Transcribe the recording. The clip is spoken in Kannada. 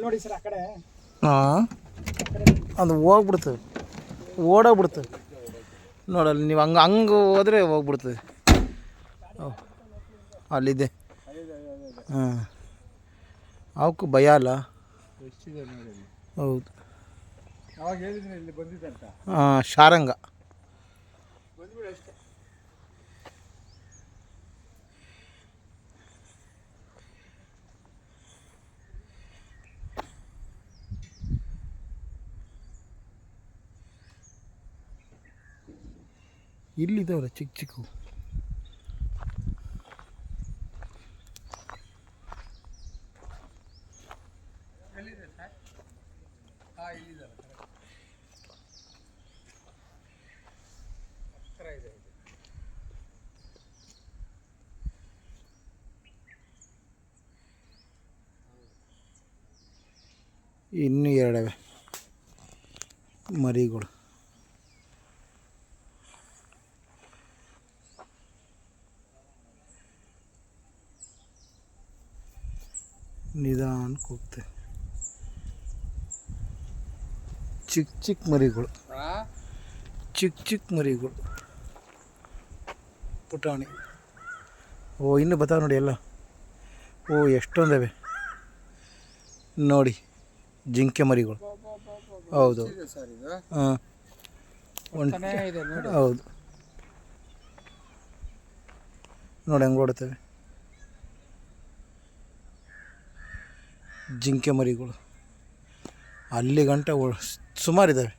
ನೋಡಿ ಸರ್ ಆ ಕಡೆ. ಹಾಂ, ಅದು ಹೋಗ್ಬಿಡ್ತದೆ, ಓಡೋಗ್ಬಿಡ್ತದೆ. ನೋಡಲ್ಲಿ ನೀವು ಹಂಗೆ ಹೋದರೆ ಹೋಗ್ಬಿಡ್ತದೆ. ಅಲ್ಲಿದೆ. ಹಾಂ, ಅವಕ್ಕೂ ಭಯ ಅಲ್ಲ. ಹೌದು. ಅವಾಗ ಹೇಳಿದ್ರೆ ಇಲ್ಲಿ ಬಂದಿದೆ ಅಂತ. ಹಾಂ, ಶಾರಂಗ. ಬಂದ್ಬಿಡಿ ಅಷ್ಟೇ. ಇಲ್ಲಿದ್ದಾವಲ್ಲ ಚಿಕ್ಕ ಚಿಕ್ಕ. ಎಲ್ಲಿದೆ ಸರ್? ಹಾಂ, ಇಲ್ಲಿದೆ. ಹತ್ತಿರ ಇದೆ. ಇನ್ನೂ ಎರಡವೆ ಮರಿಗಳು. ನಿಧಾನಕ್ಕೆ ಹೋಗ್ತವೆ. ಚಿಕ್ಕ ಚಿಕ್ಕ ಮರಿಗಳು, ಚಿಕ್ಕ ಚಿಕ್ಕ ಮರಿಗಳು, ಪುಟಾಣಿ. ಓ, ಇನ್ನೂ ಬರ್ತಾವೆ ನೋಡಿ ಎಲ್ಲ. ಓ, ಎಷ್ಟೊಂದವೆ ನೋಡಿ, ಜಿಂಕೆ ಮರಿಗಳು. ಹೌದು. ಹಾಂ, ಹೌದು ನೋಡಿ ಹೆಂಗೆ ಓಡುತ್ತವೆ ಜಿಂಕೆ ಮರಿಗಳು. ಅಲ್ಲಿ ಗಂಟ ಸುಮಾರಿದ್ದಾವೆ.